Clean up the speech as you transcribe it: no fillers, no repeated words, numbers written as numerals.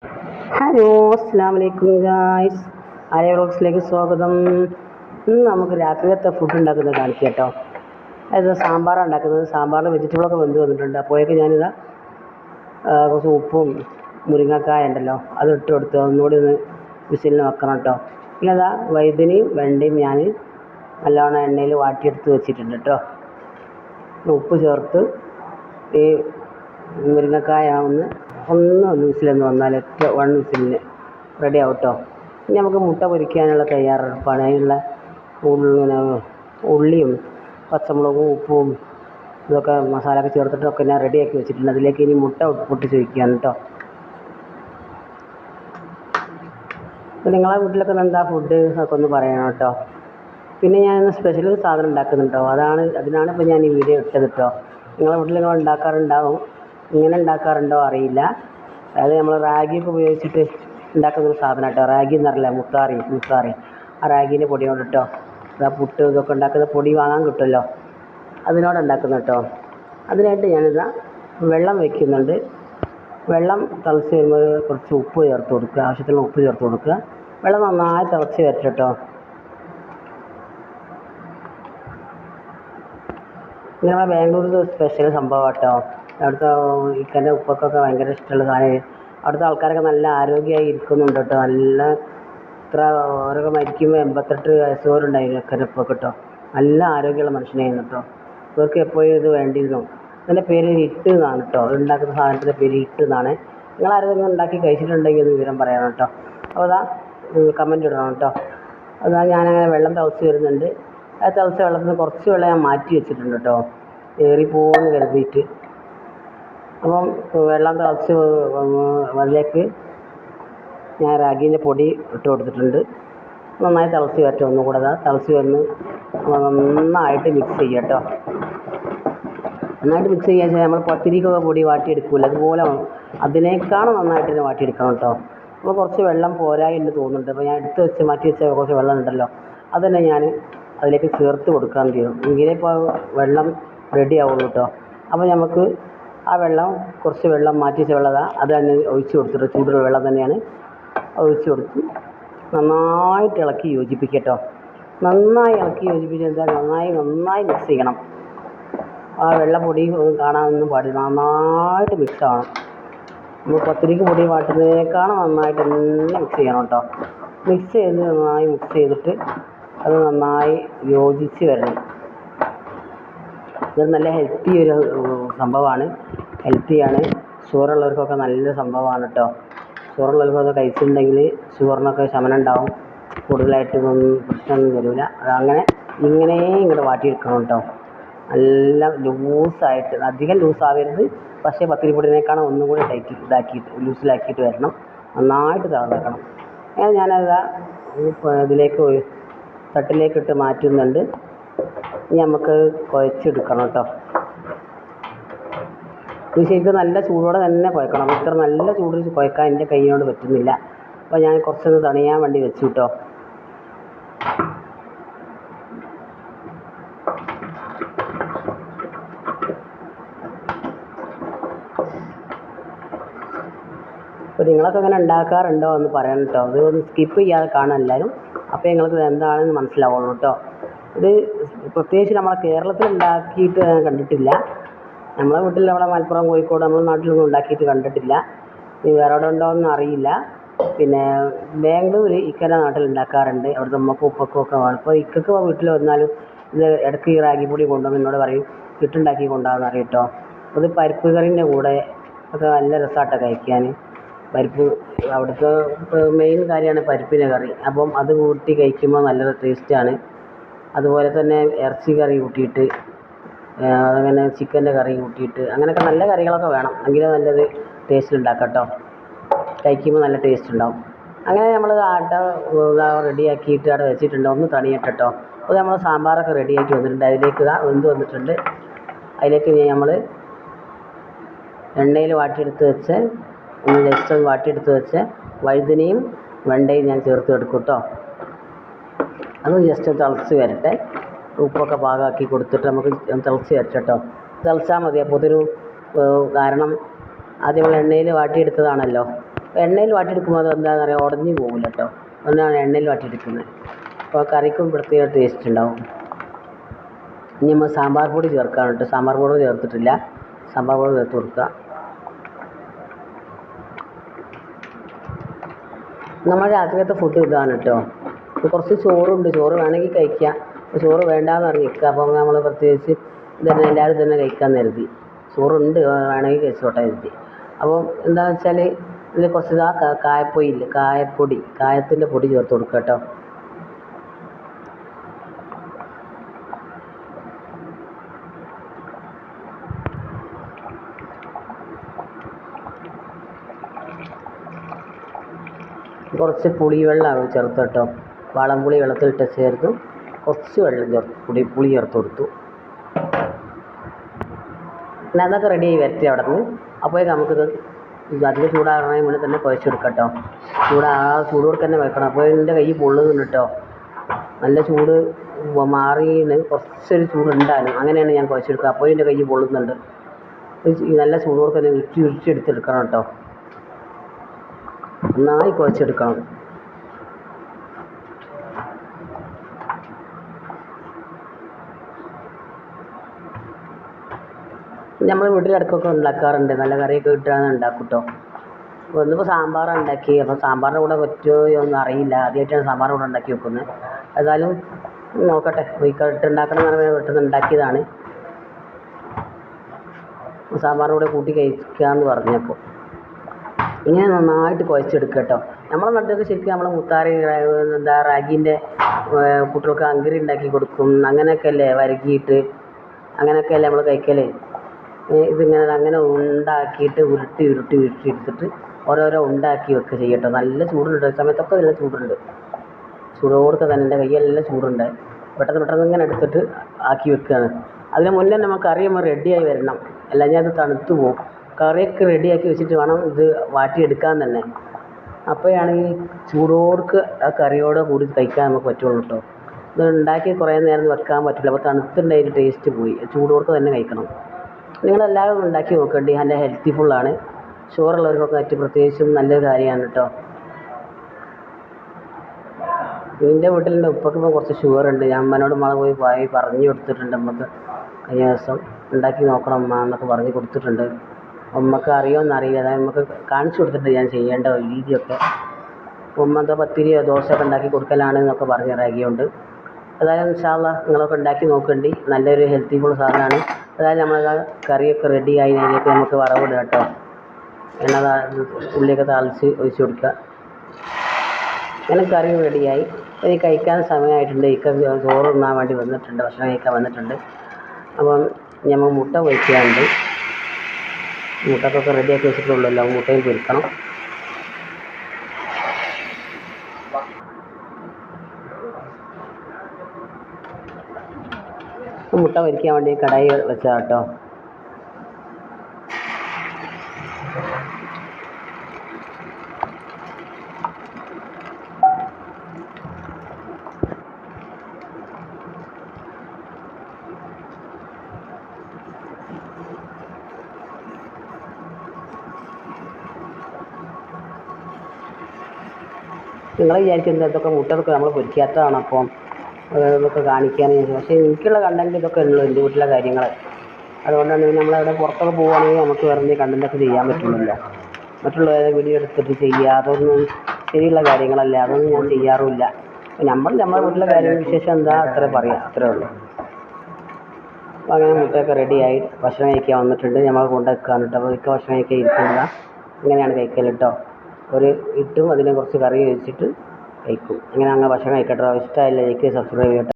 Hello, അസ്സാം വലൈക്കും guys. Arya വ്ളോഗ്സിലേക്ക് സ്വാഗതം. ഇന്ന് നമുക്ക് രാത്രിയിലത്തെ ഫുഡ് ഉണ്ടാക്കുന്നത് കാണിക്കാം കേട്ടോ. അതായത് സാമ്പാറാണ് ഉണ്ടാക്കുന്നത്. സാമ്പാറിൽ വെജിറ്റബിളൊക്കെ വെന്ത് വന്നിട്ടുണ്ട്. അപ്പോഴേക്ക് ഞാനിതാ കുറച്ച് ഉപ്പും മുരിങ്ങക്കായ ഉണ്ടല്ലോ അത് ഇട്ട് കൊടുത്ത് ഒന്നുകൂടി ഒന്ന് വിസിലിന് വെക്കണം കേട്ടോ. പിന്നെ അതാ വഴുതനയും വെണ്ടയും ഞാൻ നല്ലോണം എണ്ണയിൽ വാട്ടിയെടുത്ത് വെച്ചിട്ടുണ്ട് കേട്ടോ. ഉപ്പ് ചേർത്ത് ഈ മുരിങ്ങക്കായ ഒന്ന് വിസിലൊന്ന് വന്നാൽ വൺ വിസിലിന് റെഡി ആവും കേട്ടോ. ഇനി നമുക്ക് മുട്ട പൊരിക്കാനുള്ള തയ്യാറെടുപ്പാണ്. അതിനുള്ള ഉള്ളിയും പച്ചമുളകും ഉപ്പും ഇതൊക്കെ മസാല ഒക്കെ ചേർത്തിട്ടൊക്കെ ഞാൻ റെഡിയാക്കി വെച്ചിട്ടുണ്ട്. അതിലേക്ക് ഇനി മുട്ട പൊട്ടിച്ച് വയ്ക്കുകയാണ് കേട്ടോ. അപ്പോൾ നിങ്ങളെ വീട്ടിലൊക്കെ എന്താ ഫുഡ് ഒക്കെ ഒന്ന് പറയണം കേട്ടോ. പിന്നെ ഞാൻ സ്പെഷ്യൽ ഒരു സാധനം ഉണ്ടാക്കുന്നുണ്ടോ, അതിനാണ് ഇപ്പോൾ ഞാൻ ഈ വീഡിയോ ഇട്ടത് കേട്ടോ. നിങ്ങളെ വീട്ടിൽ നിങ്ങൾ ഉണ്ടാക്കാറുണ്ടാവും, ഇങ്ങനെ ഉണ്ടാക്കാറുണ്ടോ അറിയില്ല. അതായത് നമ്മൾ റാഗിയൊക്കെ ഉപയോഗിച്ചിട്ട് ഉണ്ടാക്കുന്നൊരു സാധനം കേട്ടോ. റാഗി എന്നറിയില്ല, മുത്താറി ആ റാഗീൻ്റെ പൊടി കൊണ്ട് കേട്ടോ. ആ പുട്ട് ഇതൊക്കെ ഉണ്ടാക്കുന്ന പൊടി വാങ്ങാൻ കിട്ടുമല്ലോ, അതിനോട് ഉണ്ടാക്കുന്ന കേട്ടോ. അതിനായിട്ട് ഞാനിതാ വെള്ളം വയ്ക്കുന്നുണ്ട്. വെള്ളം തിളച്ച് വരുമ്പോൾ കുറച്ച് ഉപ്പ് ചേർത്ത് കൊടുക്കുക, ആവശ്യത്തിനുള്ള ഉപ്പ് ചേർത്ത് കൊടുക്കുക. വെള്ളം നന്നായി തിളച്ച് വരട്ടെ കേട്ടോ. ഇങ്ങനെ നമ്മുടെ ബാംഗ്ലൂരിൽ സ്പെഷ്യൽ സംഭവം കേട്ടോ. അവിടുത്തെ ഇക്കൻ്റെ ഉപ്പൊക്കൊക്കെ ഭയങ്കര ഇഷ്ടമുള്ള സാധനം. അവിടുത്തെ ആൾക്കാരൊക്കെ നല്ല ആരോഗ്യമായി ഇരിക്കുന്നുണ്ട് കേട്ടോ. നല്ല ഇത്ര ഓരൊക്കെ മരിക്കുമ്പോൾ 88 വയസ്സുപോലുണ്ടായിരുന്നു ഇക്കൻ്റെ ഉപ്പൊക്കെ കേട്ടോ. നല്ല ആരോഗ്യമുള്ള മനുഷ്യനായിരുന്നു കേട്ടോ. ഇവർക്ക് എപ്പോഴും ഇത് വേണ്ടിയിരുന്നു. ഇതിൻ്റെ പേര് ഹിറ്റ് എന്നാണ് കേട്ടോ. ഉണ്ടാക്കുന്ന സാധനത്തിൻ്റെ പേര് ഹിറ്റ് എന്നാണ്. നിങ്ങളാരെങ്കിലും ഉണ്ടാക്കി കഴിച്ചിട്ടുണ്ടെങ്കിൽ ഒന്ന് വിവരം പറയണം കേട്ടോ. അപ്പോൾ അതാ കമൻറ്റ് ഇടണം കേട്ടോ. അതാ ഞാനങ്ങനെ വെള്ളം തിളച്ച് വരുന്നുണ്ട്. ആ തിളച്ച വെള്ളത്തിൽ നിന്ന് കുറച്ച് വെള്ളം ഞാൻ മാറ്റി വെച്ചിട്ടുണ്ട് കേട്ടോ, ഏറിപ്പോന്ന് കരുതിയിട്ട്. അപ്പം വെള്ളം തിളച്ച് അതിലേക്ക് ഞാൻ റാഗീൻ്റെ പൊടി ഇട്ട് കൊടുത്തിട്ടുണ്ട്. നന്നായി തിളച്ച് വരട്ടെ. ഒന്നുകൂടെ തിളച്ച് വന്ന് നന്നായിട്ട് മിക്സ് ചെയ്യുക കേട്ടോ. നന്നായിട്ട് മിക്സ് ചെയ്യുക വെച്ചാൽ നമ്മൾ പത്തിരിക്കൊക്കെ പൊടി വാട്ടിയെടുക്കില്ല, അതുപോലെ അതിനേക്കാളും നന്നായിട്ട് തന്നെ വാട്ടിയെടുക്കണം കേട്ടോ. അപ്പോൾ കുറച്ച് വെള്ളം പോരായുണ്ട് തോന്നുന്നുണ്ട്. അപ്പോൾ ഞാൻ മാറ്റി വെച്ച കുറച്ച് വെള്ളം ഉണ്ടല്ലോ, അതുതന്നെ ഞാൻ അതിലേക്ക് ചേർത്ത് കൊടുക്കാൻ ചെയ്യും. എങ്കിലേ ഇപ്പോൾ വെള്ളം റെഡി ആവുള്ളൂ കേട്ടോ. അപ്പോൾ നമുക്ക് ആ വെള്ളം കുറച്ച് വെള്ളം മാറ്റി വെച്ച വെള്ളം അത് തന്നെ ഒഴിച്ച് കൊടുത്തിട്ട്, ചൂടുള്ള വെള്ളം തന്നെയാണ് ഒഴിച്ച് കൊടുത്ത് നന്നായിട്ട് ഇളക്കി യോജിപ്പിക്കുക കേട്ടോ. നന്നായി ഇളക്കി യോജിപ്പിച്ച് നന്നായി മിക്സ് ചെയ്യണം. ആ വെള്ളപ്പൊടി കാണാനൊന്നും പാടില്ല, നന്നായിട്ട് മിക്സ് ആവണം. നമ്മൾ പത്തിരിക്ക് പൊടി വാട്ടുന്നതിനേക്കാളും നന്നായിട്ട് തന്നെ മിക്സ് ചെയ്യണം കേട്ടോ. നന്നായി മിക്സ് ചെയ്തിട്ട് അത് നന്നായി യോജിച്ച് വരണം. ഇത് നല്ല ഹെൽത്തി ഒരു സംഭവമാണ്, ഹെൽത്തിയാണ്. ഷുഗറുള്ളവർക്കൊക്കെ നല്ല സംഭവമാണ് കേട്ടോ. ഷുഗറുള്ളവർക്കൊക്കെ കഴിച്ചിട്ടുണ്ടെങ്കിൽ ഷുഗറിനൊക്കെ ശമനം ഉണ്ടാവും, കൂടുതലായിട്ടൊന്നും പ്രശ്നമൊന്നും വരില്ല. ഇങ്ങനെ ഇങ്ങോട്ട് വാട്ടിയെടുക്കണം കേട്ടോ. നല്ല ലൂസായിട്ട്, അധികം ലൂസാവരുത്, പക്ഷേ പത്തിരിപ്പൊടിനേക്കാളും ഒന്നും കൂടി ലൂസിലാക്കിയിട്ട് വരണം. നന്നായിട്ട് തിളക്കണം. ഞാനത് ഇതിലേക്ക് തട്ടിലേക്കിട്ട് മാറ്റുന്നുണ്ട്. ഇനി നമുക്ക് കുഴച്ചെടുക്കണം കേട്ടോ. ഇത് ശരിക്കും നല്ല ചൂടോടെ തന്നെ കുഴക്കണം. ഇത്ര നല്ല ചൂടിൽ കുഴക്കാൻ എൻ്റെ കൈയോട് പറ്റുന്നില്ല. അപ്പോൾ ഞാൻ കുറച്ചൊന്ന് തണിയാൻ വേണ്ടി വെച്ചു കേട്ടോ. അപ്പോൾ നിങ്ങളൊക്കെ ഇങ്ങനെ ഉണ്ടാക്കാറുണ്ടോ എന്ന് പറയണം കേട്ടോ. ഇത് ഒന്ന് സ്കിപ്പ് ചെയ്യാതെ കാണാൻ എല്ലാവരും, അപ്പോൾ നിങ്ങൾക്ക് എന്താണെന്ന് മനസ്സിലാവുള്ളൂ കേട്ടോ. ഇത് പ്രത്യേകിച്ച് നമ്മളെ കേരളത്തിൽ ഉണ്ടാക്കിയിട്ട് ഞാൻ കണ്ടിട്ടില്ല. നമ്മളെ വീട്ടിൽ അവിടെ മലപ്പുറം, കോഴിക്കോട്, നമ്മുടെ നാട്ടിലൊന്നും ഉണ്ടാക്കിയിട്ട് കണ്ടിട്ടില്ല. ഇനി വേറെ എവിടെ ഉണ്ടോയെന്ന് അറിയില്ല. പിന്നെ ബാംഗ്ലൂർ ഇക്കൻ്റെ നാട്ടിൽ ഉണ്ടാക്കാറുണ്ട്. അവിടുത്തെ ഉമ്മക്കും ഉപ്പക്കും ഒക്കെ വേണം. അപ്പോൾ ഇക്കക്ക് വീട്ടിൽ വന്നാലും ഇത് ഇടയ്ക്ക് ഈ റാഗിപ്പൊടി കൊണ്ടുവന്ന് എന്നോട് പറയും ഇട്ടുണ്ടാക്കി കൊണ്ടുപോകാമെന്ന് അറിയും കേട്ടോ. അത് പരിപ്പ് കറിൻ്റെ കൂടെ ഒക്കെ നല്ല രസമായിട്ടാണ് കഴിക്കാൻ. പരിപ്പ് അവിടുത്തെ മെയിൻ കാര്യമാണ് പരിപ്പിൻ്റെ കറി. അപ്പം അത് കൂട്ടി കഴിക്കുമ്പോൾ നല്ല ടേസ്റ്റാണ്. അതുപോലെ തന്നെ ഇറച്ചി കറി കൂട്ടിയിട്ട്, അങ്ങനെ ചിക്കൻ്റെ കറി കൂട്ടിയിട്ട്, അങ്ങനെയൊക്കെ നല്ല കറികളൊക്കെ വേണം, എങ്കിലേ നല്ലത് ടേസ്റ്റ് ഉണ്ടാക്കാം കേട്ടോ. കഴിക്കുമ്പോൾ നല്ല ടേസ്റ്റ് ഉണ്ടാവും. അങ്ങനെ നമ്മൾ റെഡിയാക്കിയിട്ട് അവിടെ വെച്ചിട്ടുണ്ട്. ഒന്ന് തണിയട്ടെ കേട്ടോ. അപ്പോൾ നമ്മൾ സാമ്പാറൊക്കെ റെഡിയാക്കി വന്നിട്ടുണ്ട്. അതിലേക്ക് വെന്ത് വന്നിട്ടുണ്ട്. അതിലേക്ക് നമ്മൾ എണ്ണയിൽ വാട്ടിയെടുത്ത് വെച്ച് വഴുതനയും വെണ്ടയും ഞാൻ ചേർത്ത് എടുക്കും കേട്ടോ. അത് ജസ്റ്റ് തിളച്ച് വരട്ടെ. ഉപ്പൊക്കെ പാകമാക്കി കൊടുത്തിട്ട് നമുക്ക് തിളച്ച് വരട്ടെ കേട്ടോ. തിളച്ചാൽ മതി. അപ്പോൾ കാരണം ആദ്യം നമ്മൾ എണ്ണയിൽ വാട്ടിയെടുത്തതാണല്ലോ, എണ്ണയിൽ വാട്ടിയെടുക്കുമ്പോൾ അത് എന്താണെന്ന് അറിയാം, ഉടഞ്ഞു പോകില്ല കേട്ടോ. അതുകൊണ്ടാണ് എണ്ണയിൽ വാട്ടിയെടുക്കുന്നത്. അപ്പോൾ കറിക്കും പ്രത്യേക ടേസ്റ്റ് ഉണ്ടാവും. ഇനി നമ്മൾ സാമ്പാർ പൊടി ചേർക്കാൻ കേട്ടോ. സാമ്പാർ പൊടി ചേർത്തിട്ടില്ല, സാമ്പാർ പൊടി ചേർത്ത് കൊടുക്കുക. നമ്മൾ രാത്രിയത്തെ ഫുഡ് ഇതാണ് കേട്ടോ. കുറച്ച് ചോറുണ്ട്, ചോറ് വേണമെങ്കിൽ കഴിക്കാം. ചോറ് വേണ്ടാന്ന് പറഞ്ഞ് നിൽക്കുക. അപ്പോൾ നമ്മൾ പ്രത്യേകിച്ച് ഇതന്നെ എല്ലാവരും തന്നെ കഴിക്കാൻ കരുതി. ചോറുണ്ട്, വേണമെങ്കിൽ കഴിച്ചോട്ടെ കരുതി. അപ്പോൾ എന്താണെന്ന് വെച്ചാൽ ഇതിൽ കുറച്ച് കായപ്പൊടി കായത്തിൻ്റെ പൊടി ചേർത്ത് കൊടുക്കുക കേട്ടോ. കുറച്ച് പുളിവെള്ളം ചേർത്ത് കേട്ടോ. വാളംപുളി വെള്ളത്തിലിട്ട് ചേർത്ത് കുറച്ച് വെള്ളം പുളി ചേർത്ത് കൊടുത്തു. പിന്നെ അതൊക്കെ റെഡിയായി വരട്ടെ അവിടെ നിന്ന്. അപ്പോഴേക്ക് നമുക്കിത് അധികം ചൂടാകണതിന് മുന്നേ തന്നെ കുഴച്ചെടുക്കാം കേട്ടോ. ചൂടോടെ തന്നെ വെക്കണം. അപ്പോൾ എൻ്റെ കൈ പൊള്ളുന്നുണ്ട് കേട്ടോ. നല്ല ചൂട് മാറിയിട്ട് കുറച്ചൊരു ചൂടുണ്ടായിരുന്നു, അങ്ങനെയാണ് ഞാൻ കുഴച്ചെടുക്കുക. അപ്പോൾ എൻ്റെ കൈ പൊള്ളുന്നുണ്ട്. നല്ല ചൂടോടെ തന്നെ ഉരുട്ടിയെടുത്തെടുക്കണം കേട്ടോ. നന്നായി കുഴച്ചെടുക്കണം. നമ്മൾ വീട്ടിലിടക്കൊക്കെ ഉണ്ടാക്കാറുണ്ട്. നല്ല കറിയൊക്കെ കിട്ടുകയാണെന്ന് ഉണ്ടാക്കും കേട്ടോ. ഒന്നിപ്പോൾ സാമ്പാറാണ് ഉണ്ടാക്കി. അപ്പോൾ സാമ്പാറിൻ്റെ കൂടെ പറ്റുമോ ഒന്നും അറിയില്ല. ആദ്യമായിട്ടാണ് സാമ്പാറിൻ്റെ കൂടെ ഉണ്ടാക്കി വെക്കുന്നത്. ഏതായാലും നോക്കട്ടെ, ഇട്ടുണ്ടാക്കണം എന്ന് പറഞ്ഞാൽ പെട്ടെന്ന് ഉണ്ടാക്കിയതാണ്. സാമ്പാറിൻ്റെ കൂടെ കൂട്ടി കഴിക്കാമെന്ന് പറഞ്ഞപ്പോൾ ഇങ്ങനെ നന്നായിട്ട് കുഴച്ചെടുക്കുക കേട്ടോ. നമ്മളെ നാട്ടിലൊക്കെ ശരിക്കും നമ്മൾ മുത്താറി റാഗീൻ്റെ കുട്ടികൾക്ക് അങ്കറി ഉണ്ടാക്കി കൊടുക്കും. അങ്ങനെയൊക്കെ അല്ലേ, വരകിയിട്ട് അങ്ങനെയൊക്കെ അല്ലേ നമ്മൾ കഴിക്കൽ. ഇതിങ്ങനെ അങ്ങനെ ഉണ്ടാക്കിയിട്ട് ഉരുട്ടി എടുത്തിട്ട് ഓരോരോ ഉണ്ടാക്കി വെക്കുക ചെയ്യട്ടോ. നല്ല ചൂടുണ്ട്, സമയത്തൊക്കെ നല്ല ചൂടുണ്ട്. ചൂടോടെ തന്നെ എൻ്റെ കയ്യെല്ലാം ചൂടുണ്ട്. പെട്ടെന്ന് ഇങ്ങനെ എടുത്തിട്ട് ആക്കി വെക്കുകയാണ്. അതിന് മുന്നേ നമുക്ക് കറി റെഡിയായി വരണം, അല്ലെങ്കിൽ അത് തണുത്ത് പോകും. കറിയൊക്കെ റെഡിയാക്കി വെച്ചിട്ട് വേണം ഇത് വാട്ടിയെടുക്കാൻ തന്നെ. അപ്പോഴാണ് ഈ ചൂടോർക്ക് ആ കറിയോട് കൂടി കഴിക്കാൻ നമുക്ക് പറ്റുള്ളൂ കേട്ടോ. ഇത് ഉണ്ടാക്കി കുറേ നേരം വെക്കാൻ പറ്റില്ല. അപ്പോൾ തണുത്തുണ്ടായിട്ട് ടേസ്റ്റ് പോയി. ചൂടോർക്ക് തന്നെ കഴിക്കണം. നിങ്ങളെല്ലാവരും ഉണ്ടാക്കി നോക്കേണ്ടി. നല്ല ഹെൽത്തി ഫുള്ളാണ്. ഷുഗറുള്ളവർക്കൊക്കെ ഏറ്റവും പ്രത്യേകിച്ചും നല്ലൊരു കാര്യമാണ് കേട്ടോ. എൻ്റെ വീട്ടിലെൻ്റെ ഉപ്പയ്ക്കിപ്പോൾ കുറച്ച് ഷുഗറുണ്ട്. ഞാൻ അമ്മനോട് പോയി പറഞ്ഞു കൊടുത്തിട്ടുണ്ട്. നമുക്ക് കഴിഞ്ഞ ദിവസം ഉണ്ടാക്കി നോക്കണം അമ്മ എന്നൊക്കെ പറഞ്ഞ് കൊടുത്തിട്ടുണ്ട്. ഉമ്മക്ക് അറിയുമോയെന്ന് അറിയില്ല, അതായത് നമുക്ക് കാണിച്ചു കൊടുത്തിട്ടുണ്ട് ഞാൻ ചെയ്യേണ്ട രീതിയൊക്കെ. ഉമ്മ എന്തോ പത്തിരിയോ ദോശയൊക്കെ ഉണ്ടാക്കി കൊടുക്കലാണ് എന്നൊക്കെ പറഞ്ഞ് റാഗിയുണ്ട്. ഏതായാലും ഇൻഷാ അല്ലാഹ് നിങ്ങളൊക്കെ ഉണ്ടാക്കി നോക്കണ്ടി. നല്ലൊരു ഹെൽത്തി ഫുൾ സാധനമാണ്. അതായത് നമ്മൾ കറിയൊക്കെ റെഡിയായി അതിലേക്ക് നമുക്ക് വറവിടുക കേട്ടോ. ഉള്ളിയൊക്കെ താളിച്ച് ഒഴിച്ച് കൊടുക്കുക. അങ്ങനെ കറി റെഡിയായി. ഇനി കഴിക്കാൻ സമയമായിട്ടുണ്ട്. ചോറ് തിന്നാൻ വേണ്ടി വന്നിട്ടുണ്ട്, ഭക്ഷണം കഴിക്കാൻ വന്നിട്ടുണ്ട്. അപ്പം ഞമ്മ മുട്ട പൊരിക്കാറുണ്ട്. മുട്ടക്കൊക്കെ റെഡിയാക്കി വെച്ചിട്ടുള്ളല്ലോ, മുട്ടയിൽ പൊരിക്കണം. മുട്ട പൊരിക്കാൻ വേണ്ടി കടായി വെച്ചാൽ കേട്ടോ. നിങ്ങൾ വിചാരിക്കുന്നത് ഇതൊക്കെ മുട്ടതൊക്കെ നമ്മൾ പൊരിക്കാത്തതാണ്, അപ്പം ഇതൊക്കെ കാണിക്കാൻ. പക്ഷേ എനിക്കുള്ള കണ്ടൻറ്റ് ഇതൊക്കെ ഉള്ളൂ, എൻ്റെ വീട്ടിലെ കാര്യങ്ങൾ. അതുകൊണ്ടാണ് നമ്മളവിടെ പുറത്തൊക്കെ പോവുകയാണെങ്കിൽ നമുക്ക് വേറെ കണ്ടൻറ്റൊക്കെ ചെയ്യാൻ പറ്റുന്നില്ല. മറ്റുള്ളവരെ വീഡിയോ എടുത്തിട്ട് ചെയ്യുക, അതൊന്നും ശരിയുള്ള കാര്യങ്ങളല്ല. അതൊന്നും ഞാൻ ചെയ്യാറുമില്ല. നമ്മുടെ വീട്ടിലെ കാര്യം വിശേഷം എന്താ അത്രേ പറയാം, അത്രേ ഉള്ളൂ. അപ്പോൾ അങ്ങനെ മുട്ടയൊക്കെ റെഡിയായി ഭക്ഷണം കഴിക്കാൻ വന്നിട്ടുണ്ട്. നമ്മൾ കൊണ്ടുവെക്കാൻ കേട്ടോ. അപ്പോൾ ഭക്ഷണം കഴിക്കാൻ ഇരിക്കുന്നത് ഇങ്ങനെയാണ് കഴിക്കൽ കേട്ടോ. ഇട്ടും അതിനെ കുറച്ച് കറി ഒഴിച്ചിട്ട് കഴിക്കും. അങ്ങനെ ഭക്ഷണം കഴിക്കട്ടോ. ഇഷ്ടമായില്ല എനിക്ക് സബ്സ്ക്രൈബ് ചെയ്യട്ടോ.